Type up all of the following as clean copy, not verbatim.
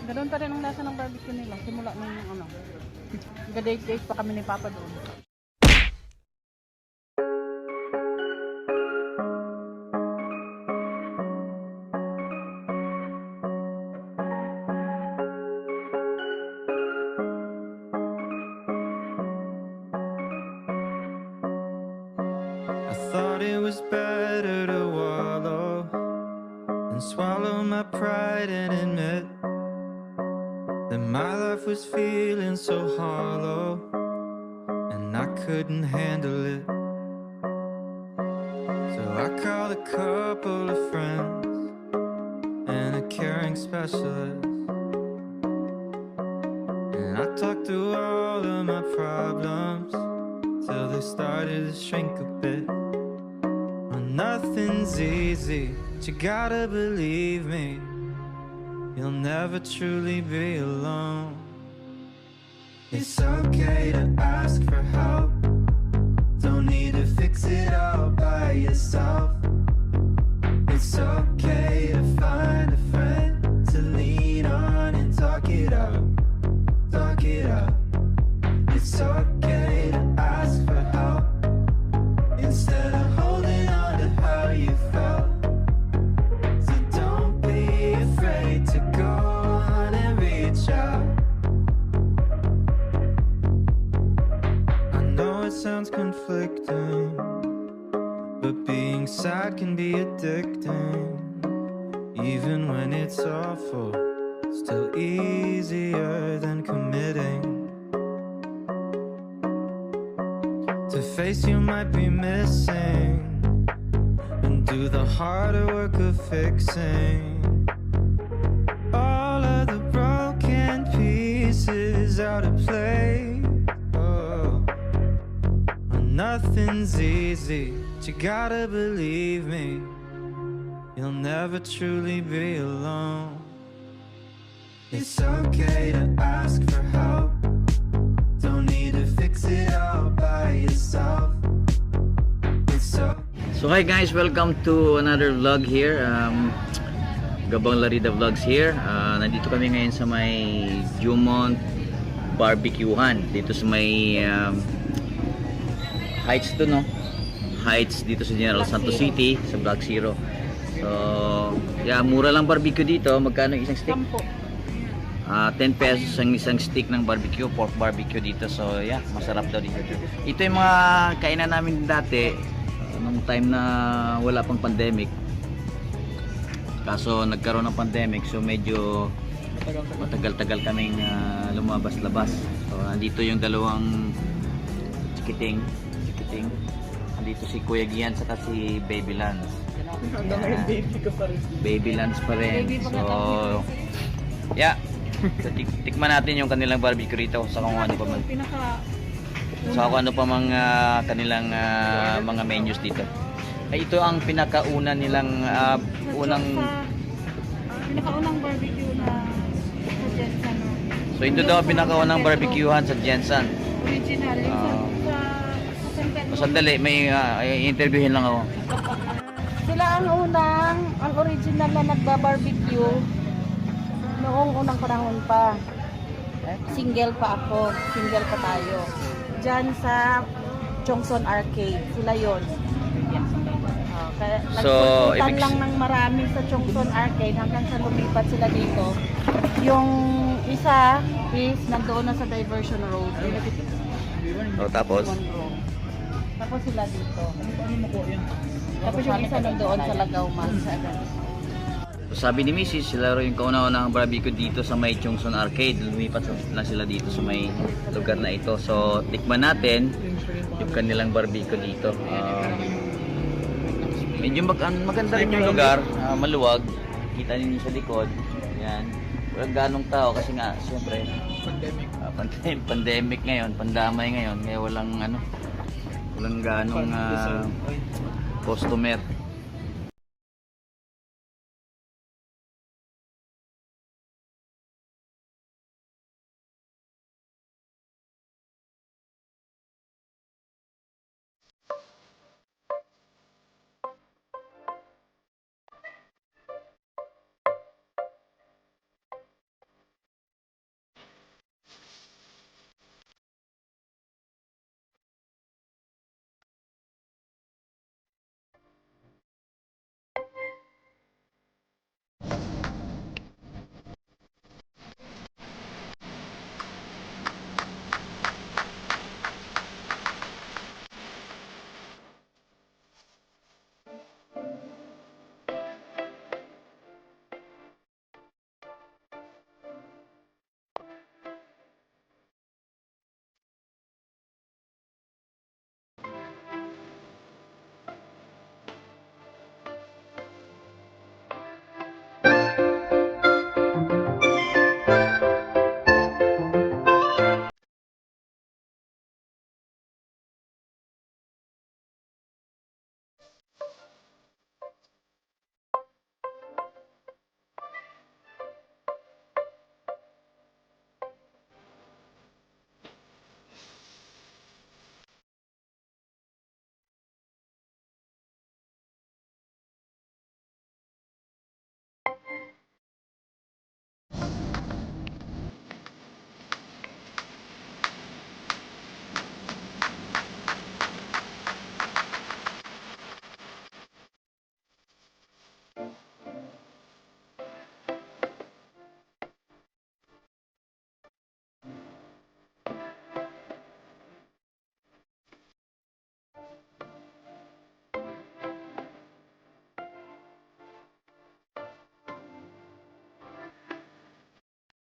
Ganoon pa rin ang lasa ng barbecue nila. Simula nung ano. Nag-date-date pa kami ni Papa doon. I thought it was better to wallow and swallow my pride and admit that my life was feeling so hollow and I couldn't handle it. So I called a couple of friends and a caring specialist, and I talked through all of my problems till they started to shrink a bit. Well, nothing's easy, but you gotta believe me, you'll never truly be alone. It's okay to ask for help, don't need to fix it all by yourself. It's okay to find a friend to lean on and talk it out, talk it out. It's okay to ask for help instead of holding on to how you felt. So don't be afraid to go on and reach out. I know it sounds conflicting, but being sad can be addicting. Even when it's awful, still easier than committing. To face you might be missing and do the harder work of fixing all of the broken pieces out of place. Oh, well, nothing's easy, but you gotta believe me, you'll never truly be alone. It's okay to ask for help, don't need to fix it all by yourself. It's okay. So hi guys, welcome to another vlog here. Gabang Larida Vlogs here. Nandito kami ngayon sa may Jumont Barbecuehan. Dito sa may Heights to, no? Heights dito sa General Santos City, sa Block Zero. So, yeah, mura lang barbecue dito. Magkano isang stick? 10 pesos ang isang stick ng barbecue, pork barbecue dito. So yeah, masarap daw dito. Ito yung mga kainan namin dati nung time na wala pang pandemic. Kaso nagkaroon ng pandemic, so medyo matagal-tagal kaming lumabas-labas. So nandito yung dalawang chikiting. Nandito si Kuya Gian saka si Baby Lance. Baby Lance pa rin. So yeah, so, tikman natin yung kanilang barbecue rito sa kung ano pa man. Sa kung ano pa mga kanilang mga menus dito. Ay, ito ang pinakauna nilang pinakaunang barbecue na sa Jensen. So ito daw ang pinakaunang barbecuehan sa Jensen. Original. Sandali, may interviewin lang ako. Sila ang original na nagba-barbecue noong unang panahon pa. Single pa tayo. Diyan sa Chongson Arcade, sila yon. So, nagpuntan lang ng marami sa Chongson Arcade hanggang sa lumipat sila dito. Yung isa is nandoon na sa Diversion Road. Tapos Sila dito. Tapos yung isa nandoon sa Lagaw Man. sabi ni Mrs. sila rin yung kauna-unang barbecue dito sa may Chongson Arcade. Lumipat lang sila dito sa may lugar na ito. So, tikman natin yung kanilang barbecue dito. Medyo maganda rin yung lugar. Maluwag. Kita niyo sa likod. Yan. Walang ganong tao kasi nga, siyempre, pandemic ngayon, pandamay ngayon. Kaya walang ganong customer.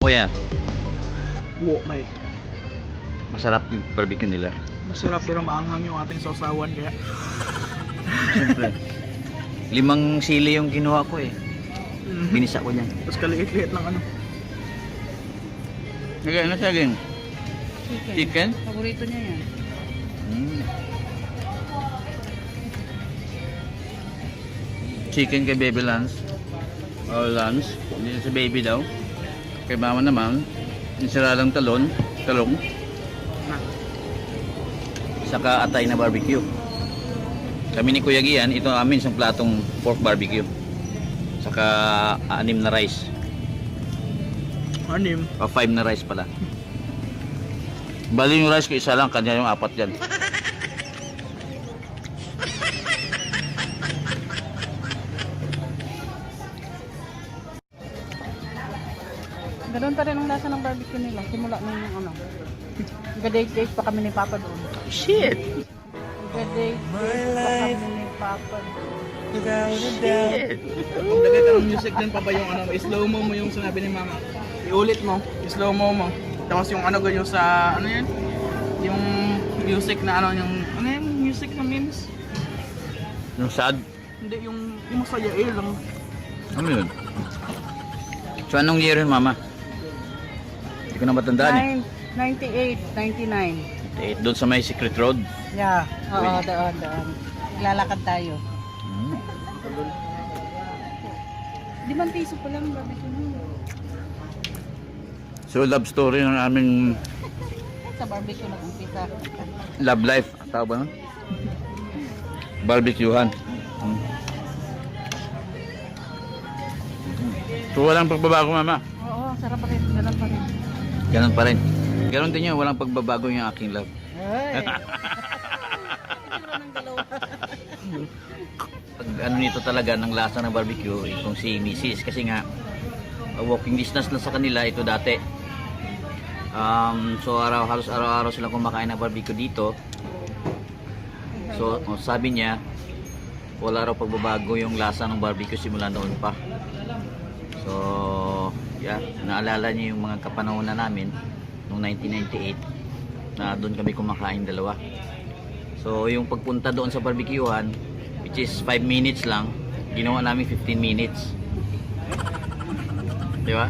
Kuya, Wo, may masarap yung barbecue nila. masarap pero maanghang yung ating sausawan kaya. Siyempre. 5 sili yung kinuha ko eh. Binisa ko niyan. Tapos kaliit-liit lang ano. Sige, ano saging? Chicken? Paborito niya yan. Chicken kay Baby Lance. Lance. Hindi sa baby daw. Kay mama naman, nisiralang talong. Saka atay na barbecue. Kami ni Kuya Gian, ito amin isang platong pork barbecue. Saka 6 na rice. Anim. 5 na rice pala. Bali yung rice ko isa lang, kanya yung 4 dyan. Ganoon pa rin ang lasa ng barbecue nila. Simula nung ano. Nag-date pa kami ni Papa doon. Shit! Nag-date pa kami ni Papa doon. Shit! Maglagay ka ng music din pa ba yung ano, slow mo mo yung sinabi ni mama. Iulit mo, slow mo mo. Tapos yung ano yung sa ano yan? Yung music na ano yung ano yung music ng memes? Yung sad? Hindi yung masaya lang. Ano yun? So anong year yun, mama? Hindi ko na matandaan eh. 98, 99. Doon sa may Secret Road. Yeah. Oo, doon. Lalakad tayo. Hmm. 5 piso pa lang barbecue mo. So love story ng aming Sa barbecue nag-umpisa. love life. Tawag ba nun? Barbecuehan. Hmm. So walang pagbabago, mama. Oo, sarap pa rin. Ganun pa rin. Ganon pa rin. Ganon din yun, walang pagbabago yung aking love. Ay. ng dalawa. Pag ano nito talaga ng lasa ng barbecue, itong si Mrs. Kasi nga, walking distance lang sa kanila ito dati. So halos araw-araw sila kumakain ng barbecue dito. So sabi niya, wala raw pagbabago yung lasa ng barbecue simula noon pa. So yeah, naalala niya yung mga kapanahonan namin noong 1998 na doon kami kumakain dalawa. So yung pagpunta doon sa barbecuehan, which is 5 minutes lang, ginawa namin 15 minutes. Di ba?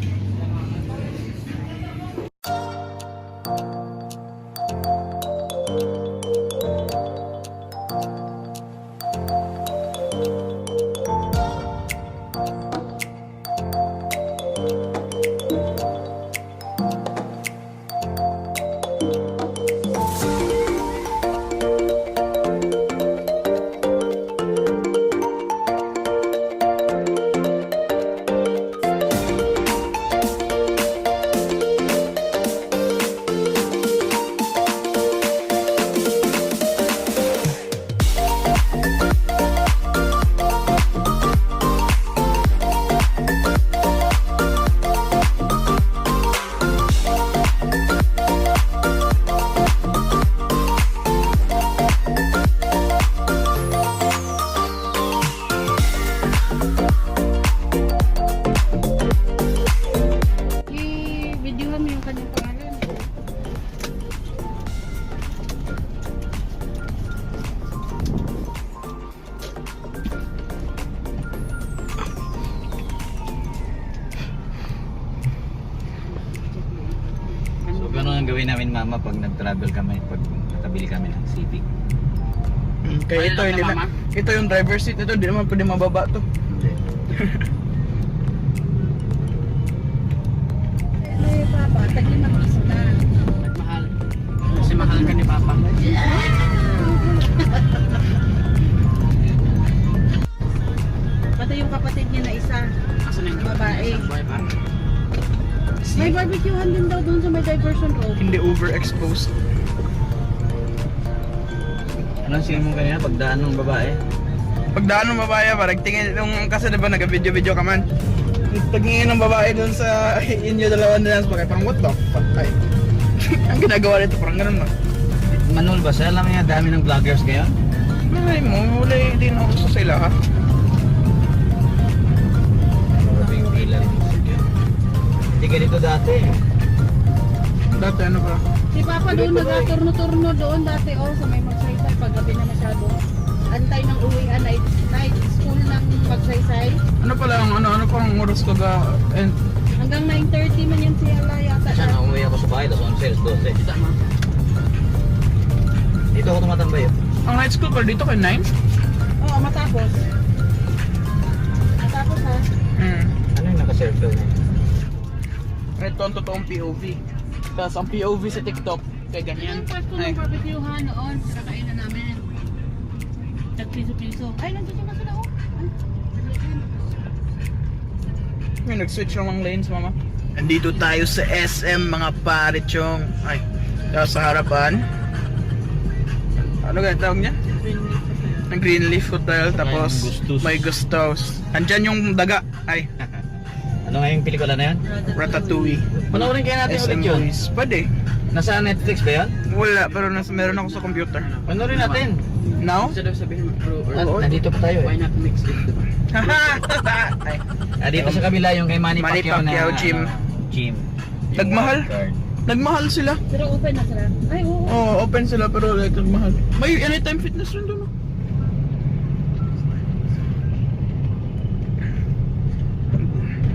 I-videohan mo yung kanyang pangalan. So gano'n ang gawin namin, mama, pag nag-travel kami, pag nakabili kami ng Civic. Kaya ito hindi na, ito yung driver seat nito, hindi naman pwede mababa to. Ay, Papa, tag-5 piso na. Mahal. Kasi mahal ka ni Papa. Pati yung kapatid niya na isa. Asan yung Babae. Boy pa? May barbecuehan din daw doon sa may diversion road. Hindi overexposed. Anong singin mo kanina pagdaan ng babae? Pagdaan ng babae, parang tingin nung kasi diba nag-video-video ka man. Pagingin ng babae dun sa inyo dalawa na bagay, parang what the fuck? Ay. Ang ginagawa nito, parang ganun man. Manol ba siya? Alam niya, dami ng vloggers ngayon. Malay mo, wala din ako sa sila ha. Hindi ganito dati. Dati ano ba? Si Papa doon nag-turno-turno doon dati sa may magsaysay paggabi na masyado. Antay ng uwian, night school ng magsaysay. Ano pala ang ano pang oras ko ga and Hanggang 9:30 man yan siya yata. Siya na umuwi ako sa bahay, tapos 11, 12. tama. Dito ako tumatambay. Ang night school pa dito kay 9? Oo, matapos. Matapos ha. Ano yung naka-circle na? Ito ang totoong POV. Tapos ang POV sa TikTok kay ganyan. Yung pwesto Ay. ng barbecuehan noon, sa kakainan namin. Tag-piso-piso. Ay, nandiyan na sila May nag-switch lang ng lanes, mama. Andito tayo sa SM, mga pare chong. Ay, sa harapan. Ano ganyan tawag niya? Ng Greenleaf Hotel, tapos Gustos. may Gustos. Andyan yung daga. Ay, Ano nga yung pelikula na yan? Ratatouille. Panoorin kaya natin SM ulit yun. movies. Pwede. Nasa Netflix ba yan? Wala, pero meron ako sa computer. Panoorin natin. Now? Nandito pa tayo eh. not mix it? Ay, Dito sa kabila yung kay Manny Manny Pacquiao Pacquiao, na gym. Gym. Nagmahal? Nagmahal sila. Pero open na sila. Ay, oo. Oo, open sila pero like nagmahal. May anytime fitness rin doon.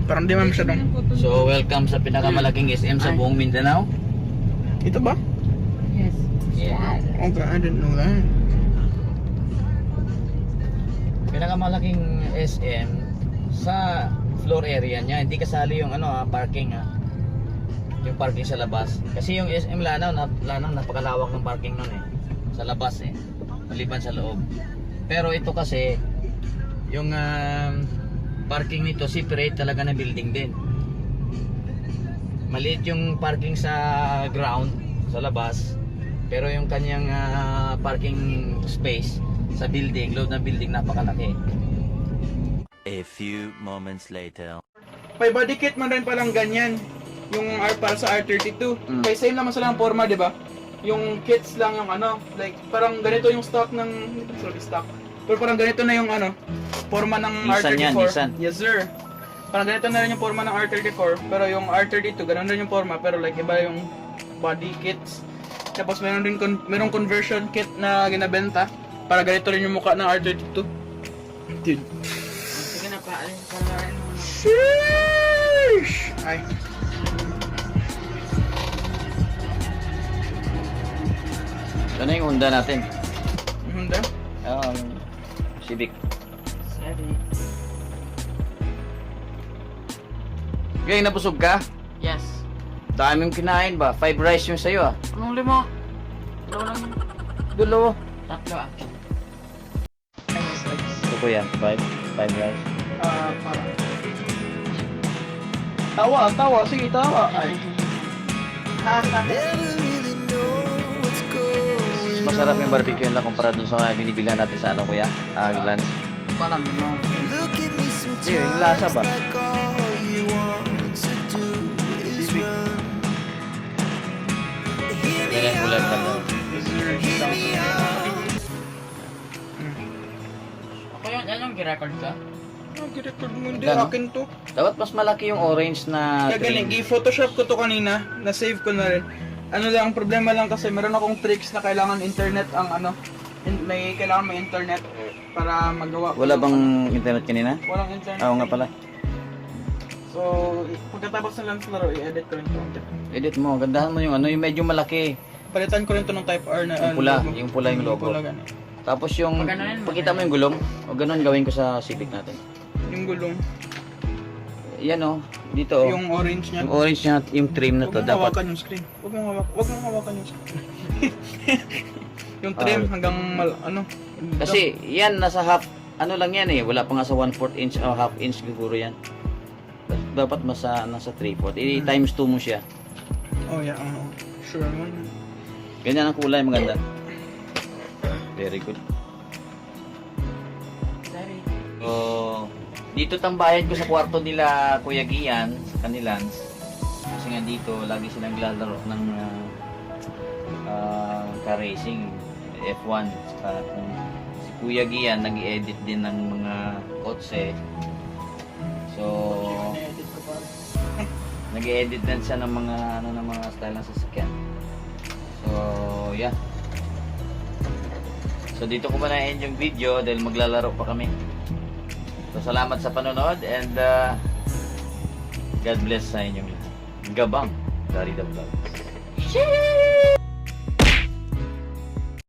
Parang di man masyadong. So welcome sa pinakamalaking SM sa buong Mindanao. Ito ba? Yes. Yeah. Okay, I didn't know that. Pinakamalaking SM sa floor area niya. Hindi kasali yung parking Yung parking sa labas. Kasi yung SM Lanao, napakalawak ng parking nun eh. Sa labas eh. Maliban sa loob. Pero ito kasi yung parking nito separate talaga na building din. Maliit yung parking sa ground sa labas. Pero yung kanyang parking space sa building, loob ng building napakalaki. A few moments later. May body kit man rin palang ganyan. Yung para sa R32. Mm. Kaya same naman sila ng forma, di ba? Yung kits lang yung like parang ganito yung stock ng stock. Pero parang ganito na yung forma ng Nissan R34. yan, Nissan. Yes sir. Parang ganito na rin yung forma ng R34, pero yung R32 ganun rin yung forma, pero like iba yung body kits. Tapos meron din merong conversion kit na ginabenta para ganito rin yung mukha ng R32. Dude. Sige na pa. Palarin mo na. Sheesh! Ay. Ito na yung Honda natin. Yung Honda? Civic. Sorry. Gay, nabusog ka? Yes. Daming kinain ba? 5 rice yung sa'yo Anong lima? Dalawa lang yun. Dulo. Tatlo ah. Ito po yan, 5 rice. Parang. Tawa. Sige, tawa. Ay. Masarap yung barbecue lang kumpara dun sa binibilihan natin sa kuya? Glans. Parang no. Sige, yung lasa ba? Ganyan kulay pa lang. Ako yun, yan yung girecord ka? Record mo, hindi Gano? akin to. Dapat mas malaki yung orange na Kaya galing, i-photoshop ko to kanina, na-save ko na rin. Ano lang, ang problema lang kasi meron akong tricks na kailangan internet ang kailangan may internet para magawa. Wala bang internet kanina? Walang internet. Oo nga pala. So, pagkatapos na lang sa laro, i-edit ko rin to. Edit mo, gandahan mo yung yung medyo malaki. Palitan ko rin to ng type R na Yung pula, logo. yung pula yung logo. Pula ganun. Tapos yung, Pag ano yan, pakita mo yung gulong, o ganun gawin ko sa Civic natin. Yung gulong, Yan dito yung orange niya. yung orange niya, yung trim na Huwag to, mong dapat. hawakan yung screen. Huwag mong hawakan yung screen. Yung trim hanggang Kasi yan, nasa half, lang yan wala pa nga sa 1/4 inch o half inch siguro yan. Dapat nasa 3/4. I-times 2 mo siya. Oh yeah, sure naman. Ganyan ang kulay, maganda. Very good. Sorry. So, dito tambayan ko sa kwarto nila Kuya Gian, sa kanilang. Kasi nga dito, lagi silang naglalaro ng car racing, F1. Saka, si Kuya Gian, nag-edit din ng mga kotse. So, nag-edit din siya ng mga ng mga style ng sasakyan. So, yeah. So dito ko muna end yung video dahil maglalaro pa kami. So salamat sa panonood and God bless sa inyong lahat. Gabang, Gary the Vlog.